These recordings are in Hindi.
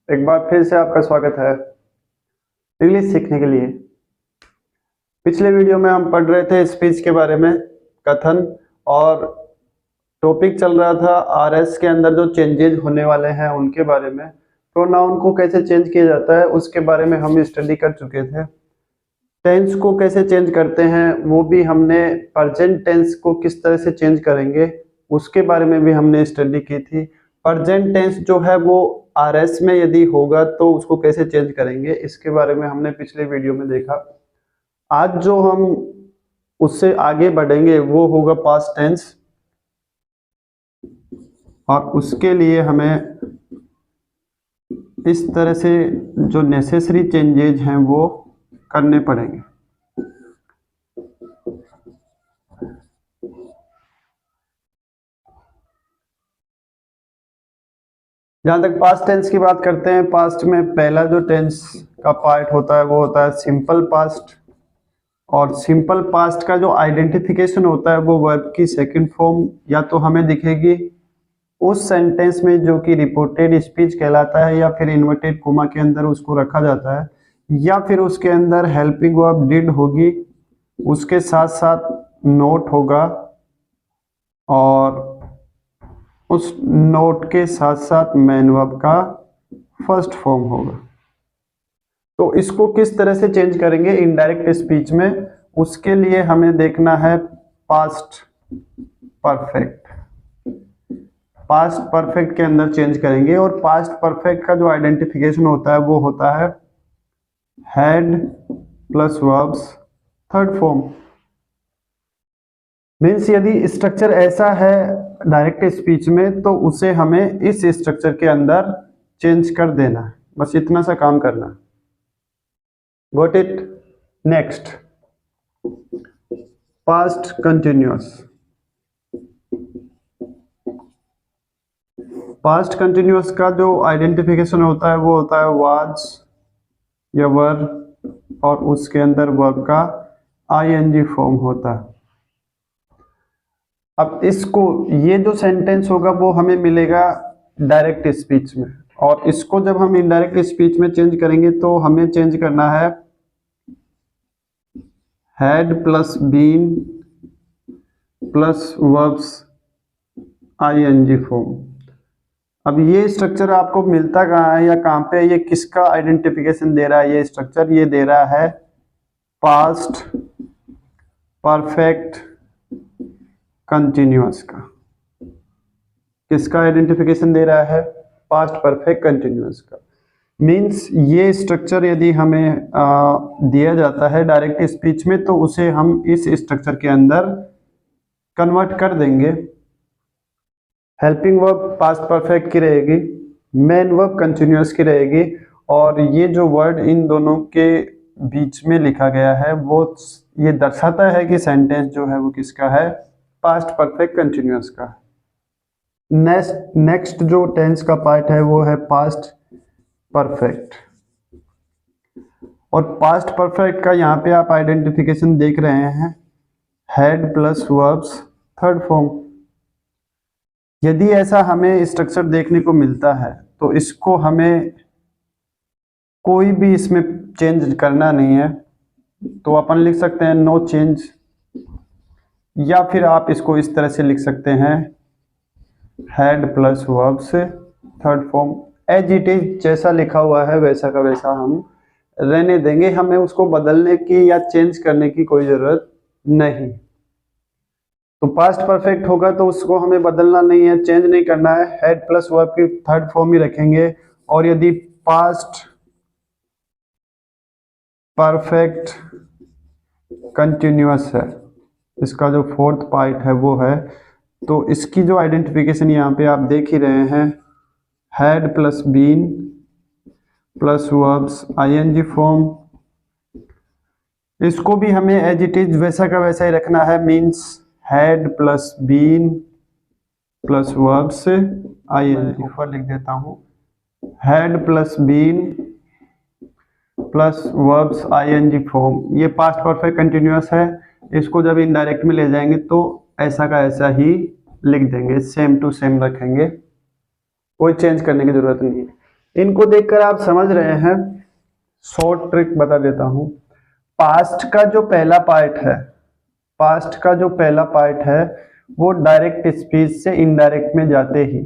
एक बार फिर से आपका स्वागत है इंग्लिश सीखने के लिए। पिछले वीडियो में हम पढ़ रहे थे स्पीच के बारे में, कथन, और टॉपिक चल रहा था आरएस के अंदर जो चेंजेज होने वाले हैं उनके बारे में। प्रोनाउन को कैसे चेंज किया जाता है उसके बारे में हम स्टडी कर चुके थे। टेंस को कैसे चेंज करते हैं वो भी हमने, प्रेजेंट टेंस को किस तरह से चेंज करेंगे उसके बारे में भी हमने स्टडी की थी। प्रेजेंट टेंस जो है वो आरएस में यदि होगा तो उसको कैसे चेंज करेंगे इसके बारे में हमने पिछले वीडियो में देखा। आज जो हम उससे आगे बढ़ेंगे वो होगा पास्ट टेंस, और उसके लिए हमें इस तरह से जो नेसेसरी चेंजेज हैं वो करने पड़ेंगे। जहां तक पास्ट टेंस की बात करते हैं, पास्ट में पहला जो टेंस का पार्ट होता है वो होता है सिंपल पास्ट, और सिंपल पास्ट का जो आइडेंटिफिकेशन होता है वो वर्ब की सेकंड फॉर्म या तो हमें दिखेगी उस सेंटेंस में जो कि रिपोर्टेड स्पीच कहलाता है, या फिर इन्वर्टेड कोमा के अंदर उसको रखा जाता है, या फिर उसके अंदर हेल्पिंग वर्ब डिड होगी, उसके साथ साथ नोट होगा, और उस नोट के साथ साथ मेन वर्ब का फर्स्ट फॉर्म होगा। तो इसको किस तरह से चेंज करेंगे इनडायरेक्ट स्पीच में, उसके लिए हमें देखना है पास्ट परफेक्ट। पास्ट परफेक्ट के अंदर चेंज करेंगे, और पास्ट परफेक्ट का जो आइडेंटिफिकेशन होता है वो होता है had plus verbs third form. Means यदि स्ट्रक्चर ऐसा है डायरेक्ट स्पीच में तो उसे हमें इस स्ट्रक्चर के अंदर चेंज कर देना है, बस इतना सा काम करना है। Got it? Next, past continuous. Past continuous का जो आइडेंटिफिकेशन होता है वो होता है वाज या वर, और उसके अंदर वर्ब का आईएनजी फॉर्म होता है। अब इसको, ये जो सेंटेंस होगा वो हमें मिलेगा डायरेक्ट स्पीच में, और इसको जब हम इनडायरेक्ट स्पीच में चेंज करेंगे तो हमें चेंज करना है had plus been plus verbs ING form. अब ये स्ट्रक्चर आपको मिलता कहाँ है या कहाँ पे, ये किसका आइडेंटिफिकेशन दे रहा है? ये स्ट्रक्चर ये दे रहा है पास्ट परफेक्ट कंटिन्यूअस का। किसका आइडेंटिफिकेशन दे रहा है? पास्ट परफेक्ट कंटिन्यूअस का। मीन्स ये स्ट्रक्चर यदि हमें दिया जाता है डायरेक्ट स्पीच में तो उसे हम इस स्ट्रक्चर के अंदर कन्वर्ट कर देंगे। हेल्पिंग वर्ब पास्ट परफेक्ट की रहेगी, मेन वर्ब कंटिन्यूअस की रहेगी, और ये जो वर्ड इन दोनों के बीच में लिखा गया है वो ये दर्शाता है कि सेंटेंस जो है वो किसका है? पास्ट परफेक्ट कंटिन्यूअस का। नेक्स्ट जो टेंस का पार्ट है वो है पास्ट परफेक्ट, और पास्ट परफेक्ट का यहाँ पे आप आइडेंटिफिकेशन देख रहे हैं had plus verbs third form. यदि ऐसा हमें स्ट्रक्चर देखने को मिलता है तो इसको हमें कोई भी इसमें चेंज करना नहीं है, तो अपन लिख सकते हैं नो चेंज, या फिर आप इसको इस तरह से लिख सकते हैं had plus verbs third form. As it is जैसा लिखा हुआ है वैसा का वैसा हम रहने देंगे, हमें उसको बदलने की या चेंज करने की कोई जरूरत नहीं। तो पास्ट परफेक्ट होगा तो उसको हमें बदलना नहीं है, चेंज नहीं करना है, हेड प्लस वर्ब की थर्ड फॉर्म ही रखेंगे। और यदि पास्ट परफेक्ट कंटिन्यूअस है, इसका जो फोर्थ पार्ट है वो है, तो इसकी जो आइडेंटिफिकेशन यहाँ पे आप देख ही रहे हैं had plus been plus verbs ING form. इसको भी हमें एज इट इज वैसा का वैसा ही रखना है, means had plus been plus verbs ING. ऊपर लिख देता हूं had plus been plus verbs ING form. ये पास्ट परफेक्ट कंटिन्यूअस है, इसको जब इनडायरेक्ट में ले जाएंगे तो ऐसा का ऐसा ही लिख देंगे, सेम टू सेम रखेंगे, कोई चेंज करने की जरूरत नहीं है। इनको देखकर आप समझ रहे हैं। शॉर्ट ट्रिक बता देता हूं। पास्ट का जो पहला पार्ट है, पास्ट का जो पहला पार्ट है वो डायरेक्ट स्पीच से इनडायरेक्ट में जाते ही,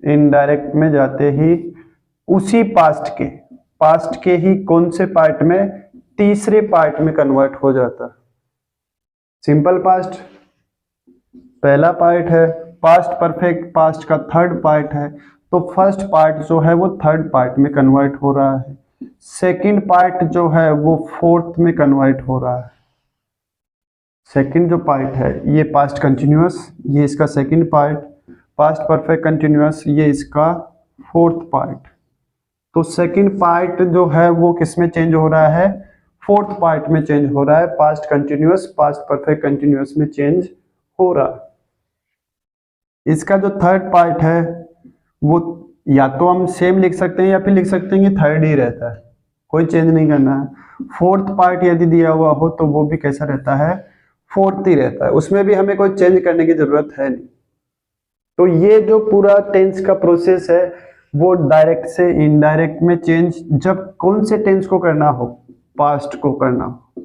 इनडायरेक्ट में जाते ही उसी पास्ट के ही कौन से पार्ट में, तीसरे पार्ट में कन्वर्ट हो जाता है। सिंपल पास्ट पहला पार्ट है, पास्ट परफेक्ट पास्ट का थर्ड पार्ट है, तो फर्स्ट पार्ट जो है वो थर्ड पार्ट में कन्वर्ट हो रहा है, सेकंड पार्ट जो है वो फोर्थ में कन्वर्ट हो रहा है। सेकंड जो पार्ट है ये पास्ट कंटिन्यूअस, ये इसका second part, past perfect continuous ये इसका फोर्थ पार्ट। तो सेकंड पार्ट जो है वो किस में चेंज हो रहा है, फोर्थ पार्ट में चेंज हो रहा है, past continuous past perfect continuous में चेंज हो रहा है। इसका जो थर्ड पार्ट है वो या तो हम सेम लिख सकते हैं या फिर लिख सकते हैं कि थर्ड ही रहता है, कोई चेंज नहीं करना है। फोर्थ पार्ट यदि दिया हुआ हो तो वो भी कैसा रहता है, फोर्थ ही रहता है, उसमें भी हमें कोई चेंज करने की जरूरत है नहीं। तो ये जो पूरा टेंस का प्रोसेस है वो डायरेक्ट से इनडायरेक्ट में चेंज जब कौन से टेंस को करना हो, पास्ट को करना हो।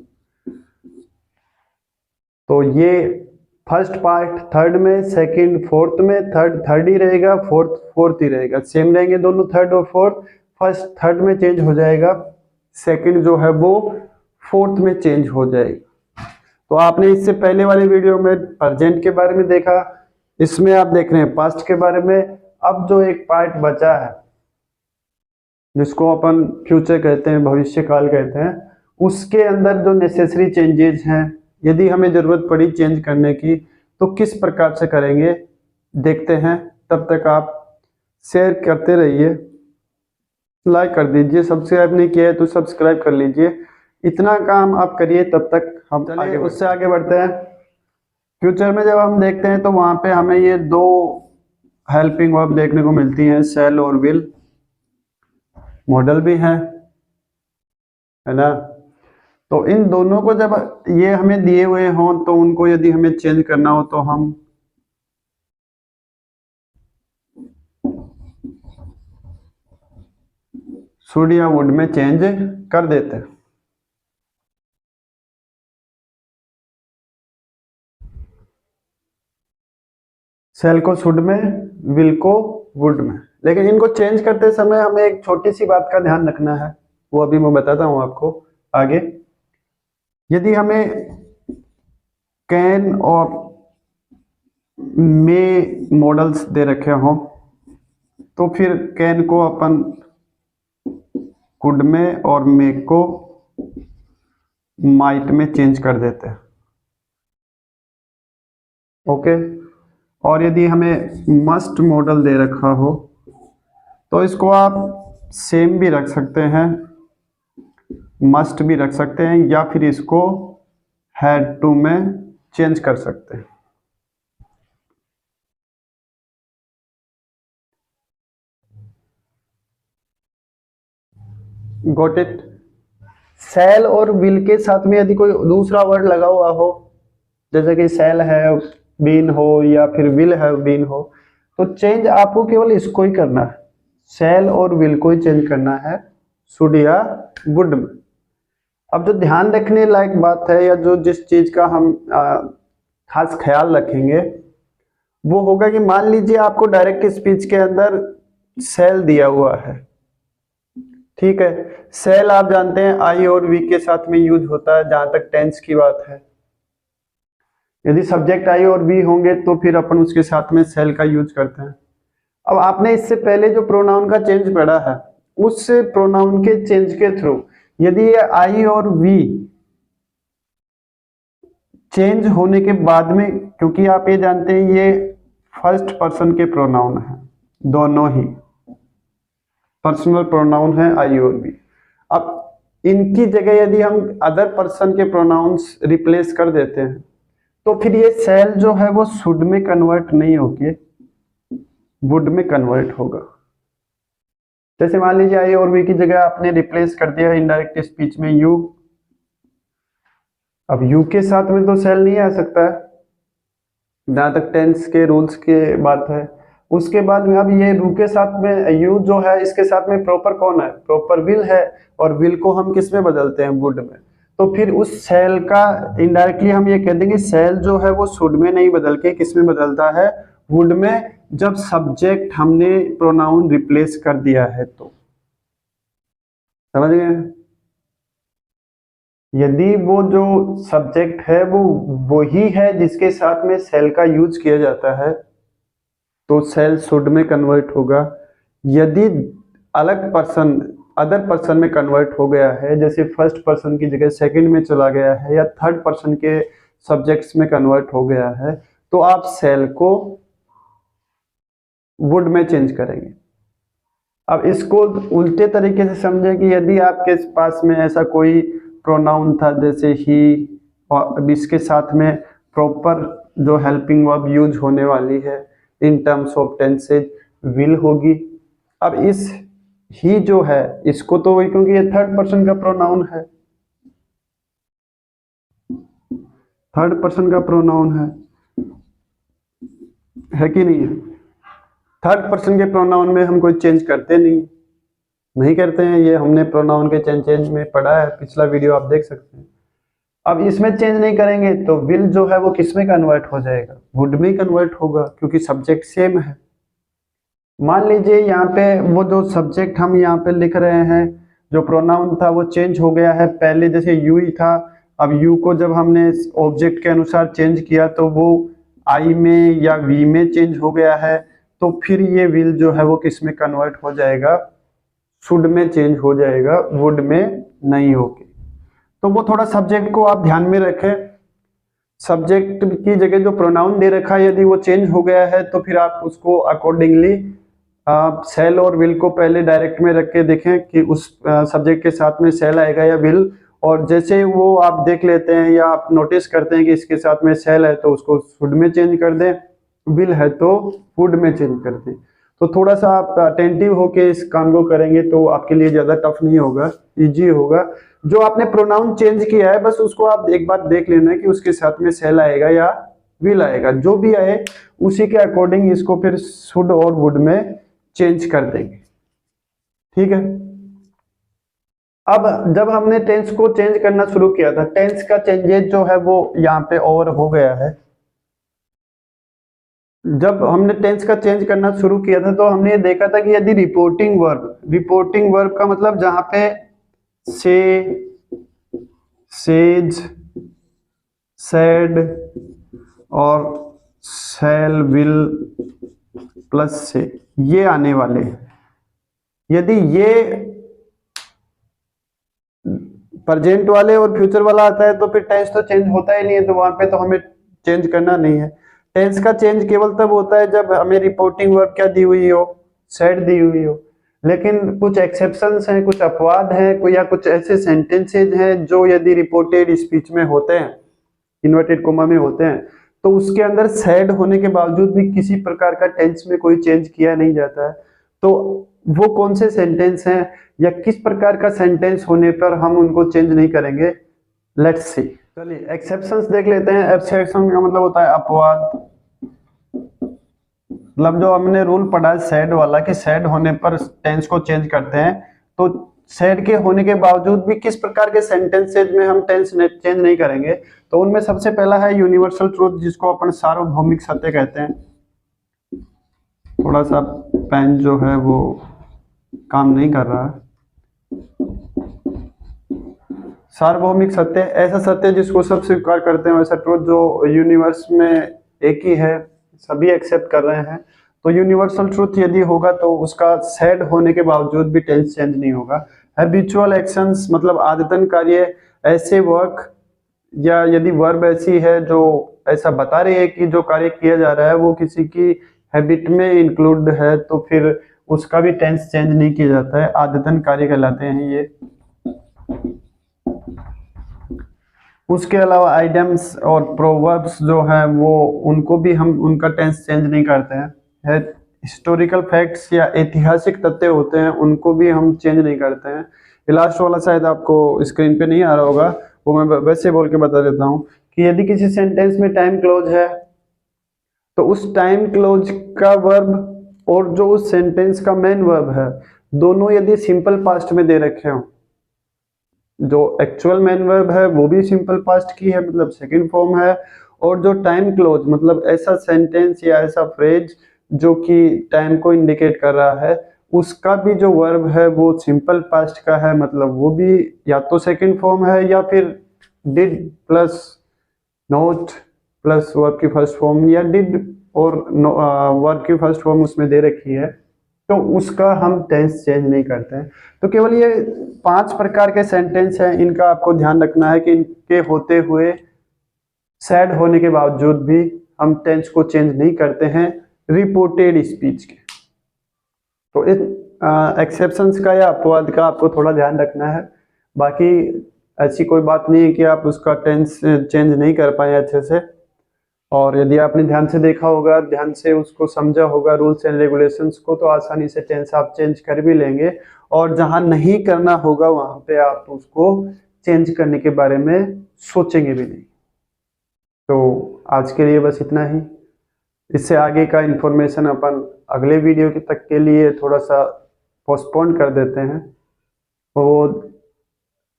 तो ये फर्स्ट पार्ट थर्ड में, सेकंड फोर्थ में, थर्ड थर्ड ही रहेगा, फोर्थ फोर्थ ही रहेगा, सेम रहेंगे दोनों थर्ड और फोर्थ। फर्स्ट थर्ड में चेंज हो जाएगा, सेकंड जो है वो फोर्थ में चेंज हो जाएगा। तो आपने इससे पहले वाले वीडियो में प्रेजेंट के बारे में देखा, इसमें आप देख रहे हैं पास्ट के बारे में। अब जो एक पार्ट बचा है जिसको अपन फ्यूचर कहते हैं, भविष्य काल कहते हैं, उसके अंदर जो नेसेसरी चेंजेस हैं, यदि हमें जरूरत पड़ी चेंज करने की तो किस प्रकार से करेंगे देखते हैं। तब तक आप शेयर करते रहिए, लाइक कर दीजिए, सब्सक्राइब नहीं किया है तो सब्सक्राइब कर लीजिए। इतना काम आप करिए, तब तक हम चलिए उससे आगे बढ़ते हैं। फ्यूचर में जब हम देखते हैं तो वहां पे हमें ये दो हेल्पिंग वर्ब देखने को मिलती हैं, शैल और विल। मॉडल भी है ना। तो इन दोनों को जब ये हमें दिए हुए हों तो उनको यदि हमें चेंज करना हो तो हम शुड या वुड में चेंज कर देते हैं। सेल को शुड में, विल को वुड में। लेकिन इनको चेंज करते समय हमें एक छोटी सी बात का ध्यान रखना है, वो अभी मैं बताता हूं आपको आगे। यदि हमें कैन और मे मॉडल्स दे रखे हों तो फिर कैन को अपन कुड में और मे को माइट में चेंज कर देते हैं। ओके। और यदि हमें मस्ट मॉडल दे रखा हो तो इसको आप सेम भी रख सकते हैं, मस्ट भी रख सकते हैं, या फिर इसको हैड टू में चेंज कर सकते हैं। Got it. सेल और विल के साथ में यदि कोई दूसरा वर्ड लगा हुआ हो, जैसे कि सेल है बीन हो या फिर विल है बीन हो, तो चेंज आपको केवल इसको ही करना है, सेल और विल को ही चेंज करना है शुड या वुड में। अब जो ध्यान रखने लायक बात है या जो जिस चीज का हम खास ख्याल रखेंगे वो होगा कि मान लीजिए आपको डायरेक्ट स्पीच के अंदर सेल दिया हुआ है, ठीक है। सेल आप जानते हैं आई और वी के साथ में यूज होता है जहां तक टेंस की बात है। यदि सब्जेक्ट आई और वी होंगे तो फिर अपन उसके साथ में सेल का यूज करते हैं। अब आपने इससे पहले जो प्रोनाउन का चेंज पढ़ा है उस प्रोनाउन के चेंज के थ्रू यदि ये आई और वी चेंज होने के बाद में, क्योंकि आप ये जानते हैं ये फर्स्ट पर्सन के प्रोनाउन है, दोनों ही पर्सनल प्रोनाउन है आई और वी। अब इनकी जगह यदि हम अदर पर्सन के प्रोनाउंस रिप्लेस कर देते हैं तो फिर ये सेल जो है वो शुड में कन्वर्ट नहीं होके वुड में कन्वर्ट होगा। जैसे मान लीजिए आई और वी की जगह आपने रिप्लेस कर दिया इनडायरेक्ट स्पीच में यू। अब यू के साथ में तो सेल नहीं आ सकता है जहां तक टेंस के रूल्स की बात है। उसके बाद में अब ये रू के साथ में यू जो है इसके साथ में प्रॉपर कौन है, प्रॉपर विल है, और विल को हम किस में बदलते हैं, वुड में। तो फिर उस शैल का इनडायरेक्टली हम ये कह देंगे शैल जो है वो शुड में नहीं बदल के किस में बदलता है, वुड में, जब सब्जेक्ट हमने प्रोनाउन रिप्लेस कर दिया है तो। समझ गए? यदि वो जो सब्जेक्ट है वो वही है जिसके साथ में शैल का यूज किया जाता है तो शैल शुड में कन्वर्ट होगा। यदि अलग पर्सन अदर पर्सन में कन्वर्ट हो गया है, जैसे फर्स्ट पर्सन की जगह सेकंड में चला गया है या थर्ड पर्सन के सब्जेक्ट्स में कन्वर्ट हो गया है, तो आप शैल को वुड में चेंज करेंगे। अब इसको उल्टे तरीके से समझें कि यदि आपके पास में ऐसा कोई प्रोनाउन था जैसे ही, और अब इसके साथ में प्रॉपर जो हेल्पिंग वर्ब यूज होने वाली है in terms of tenses will होगी। अब इस ही जो है इसको तो वही, क्योंकि ये थर्ड पर्सन का प्रोनाउन है कि नहीं है? थर्ड पर्सन के प्रोनाउन में हम कोई चेंज करते नहीं करते हैं। ये हमने प्रोनाउन के चेंज में पढ़ा है, पिछला वीडियो आप देख सकते हैं। अब इसमें चेंज नहीं करेंगे तो विल जो है वो किस में कन्वर्ट हो जाएगा, वुड में कन्वर्ट होगा, क्योंकि सब्जेक्ट सेम है। मान लीजिए यहाँ पे वो जो सब्जेक्ट हम यहाँ पे लिख रहे हैं, जो प्रोनाउन था वो चेंज हो गया है। पहले जैसे यू ही था, अब यू को जब हमने ऑब्जेक्ट के अनुसार चेंज किया तो वो आई में या वी में चेंज हो गया है, तो फिर ये विल जो है वो किस में कन्वर्ट हो जाएगा, शुड में चेंज हो जाएगा, वुड में नहीं होगी। तो वो थोड़ा सब्जेक्ट को आप ध्यान में रखें। सब्जेक्ट की जगह जो प्रोनाउन दे रखा है यदि वो चेंज हो गया है तो फिर आप उसको अकॉर्डिंगली आप शैल और विल को पहले डायरेक्ट में रख के देखें कि उस सब्जेक्ट के साथ में शैल आएगा या विल, और जैसे वो आप देख लेते हैं या आप नोटिस करते हैं कि इसके साथ में शैल है तो उसको शुड में चेंज कर दें, विल है तो वुड में चेंज कर दें। तो थोड़ा सा आप अटेंटिव होके इस काम को करेंगे तो आपके लिए ज्यादा टफ नहीं होगा, इजी होगा। जो आपने प्रोनाउन चेंज किया है बस उसको आप एक बार देख लेना है कि उसके साथ में शैल आएगा या विल आएगा, जो भी आए उसी के अकॉर्डिंग इसको फिर शुड और वुड में चेंज कर देंगे। ठीक है? अब जब हमने टेंस को चेंज करना शुरू किया था, टेंस का चेंजेस जो है वो यहाँ पे ओवर हो गया है। जब हमने टेंस का चेंज करना शुरू किया था तो हमने ये देखा था कि यदि रिपोर्टिंग वर्ब का मतलब जहां पे से, सेज, सेड और शैल, विल प्लस से ये आने वाले हैं, यदि ये प्रेजेंट वाले और फ्यूचर वाला आता है तो फिर टेंस तो चेंज होता ही नहीं है, तो वहां पे तो हमें चेंज करना नहीं है। टेंस का चेंज केवल तब होता है जब हमें रिपोर्टिंग वर्ब क्या दी हुई हो, सेड दी हुई हो। लेकिन कुछ एक्सेप्शंस हैं, कुछ अपवाद हैं, कोई या कुछ ऐसे सेंटेंसेज हैं जो यदि रिपोर्टेड स्पीच में होते हैं, इन्वर्टेड कोमा में होते हैं, तो उसके अंदर सेड होने के बावजूद भी किसी प्रकार का टेंस में कोई चेंज किया नहीं जाता है। तो वो कौन से सेंटेंस हैं या किस प्रकार का सेंटेंस होने पर हम उनको चेंज नहीं करेंगे, लेट्स सी। चलिए एक्सेप्शंस देख लेते हैं। एक्सेप्शन का मतलब होता है अपवाद, मतलब जो हमने रूल पढ़ा है सेड वाला कि सेड होने पर टेंस को चेंज करते हैं, तो सेड के होने के बावजूद भी किस प्रकार के सेंटेंसेज में हम टेंस चेंज नहीं करेंगे। तो उनमें सबसे पहला है यूनिवर्सल ट्रूथ, जिसको अपन सार्वभौमिक सत्य कहते हैं। थोड़ा सा पेन जो है वो काम नहीं कर रहा है। सार्वभौमिक सत्य ऐसा सत्य जिसको सब स्वीकार करते हैं, वैसा ट्रूथ जो यूनिवर्स में एक ही है, सभी एक्सेप्ट कर रहे हैं। तो यूनिवर्सल ट्रूथ यदि होगा तो उसका सेड होने के बावजूद भी टेंस चेंज नहीं होगा। हैबिचुअल एक्शंस मतलब आदतन कार्य, ऐसे वर्क या यदि वर्ब ऐसी है जो ऐसा बता रही है कि जो कार्य किया जा रहा है वो किसी की हैबिट में इंक्लूड है, तो फिर उसका भी टेंस चेंज नहीं किया जाता है, आदतन कार्य कहलाते हैं ये। उसके अलावा आइडम्स और प्रोवर्ब्स जो है वो उनको भी हम उनका टेंस चेंज नहीं करते हैं। हिस्टोरिकल फैक्ट्स या ऐतिहासिक तथ्य होते हैं उनको भी हम चेंज नहीं करते हैं। लास्ट वाला शायद आपको स्क्रीन पे नहीं आ रहा होगा, वो मैं वैसे बोल के बता देता हूँ कि यदि किसी सेंटेंस में टाइम क्लोज है तो उस टाइम क्लोज का वर्ब और जो उस सेंटेंस का मेन वर्ब है, दोनों यदि सिंपल पास्ट में दे रखे हो, जो एक्चुअल मेन वर्ब है वो भी सिंपल पास्ट की है, मतलब सेकंड फॉर्म है, और जो टाइम क्लोज मतलब ऐसा सेंटेंस या ऐसा फ्रेज जो कि टाइम को इंडिकेट कर रहा है, उसका भी जो वर्ब है वो सिंपल पास्ट का है, मतलब वो भी या तो सेकंड फॉर्म है या फिर did plus note plus verb की फर्स्ट फॉर्म, या डिड और वर्ब की फर्स्ट फॉर्म उसमें दे रखी है, तो उसका हम टेंस चेंज नहीं करते हैं। तो केवल ये 5 प्रकार के सेंटेंस हैं, इनका आपको ध्यान रखना है कि इनके होते हुए सैड होने के बावजूद भी हम टेंस को चेंज नहीं करते हैं रिपोर्टेड स्पीच के। तो इन एक्सेप्शंस का या अपवाद का आपको थोड़ा ध्यान रखना है, बाकी ऐसी कोई बात नहीं है कि आप उसका टेंस चेंज नहीं कर पाए अच्छे से। और यदि आपने ध्यान से देखा होगा, ध्यान से उसको समझा होगा रूल्स एंड रेगुलेशंस को, तो आसानी से टेंस आप चेंज कर भी लेंगे, और जहां नहीं करना होगा वहां पे आप उसको चेंज करने के बारे में सोचेंगे भी नहीं। तो आज के लिए बस इतना ही। इससे आगे का इंफॉर्मेशन अपन अगले वीडियो के तक के लिए थोड़ा सा पोस्टपोन कर देते हैं, वो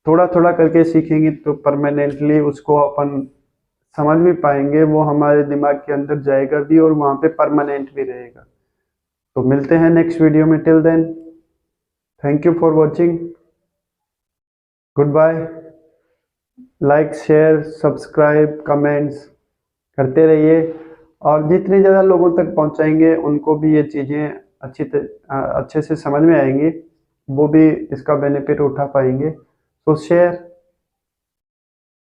थोड़ा थोड़ा करके सीखेंगे तो परमानेंटली उसको अपन समझ भी पाएंगे, वो हमारे दिमाग के अंदर जाएगा भी और वहाँ पे परमानेंट भी रहेगा। तो मिलते हैं नेक्स्ट वीडियो में, till then thank you for watching, good bye. Like share subscribe comments करते रहिए, और जितने ज़्यादा लोगों तक पहुँचाएंगे उनको भी ये चीज़ें अच्छे से समझ में आएंगी, वो भी इसका बेनिफिट उठा पाएंगे। तो शेयर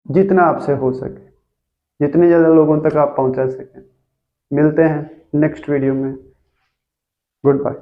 जितना आपसे हो सके, जितने ज़्यादा लोगों तक आप पहुंचा सकें। मिलते हैं नेक्स्ट वीडियो में, गुड बाय।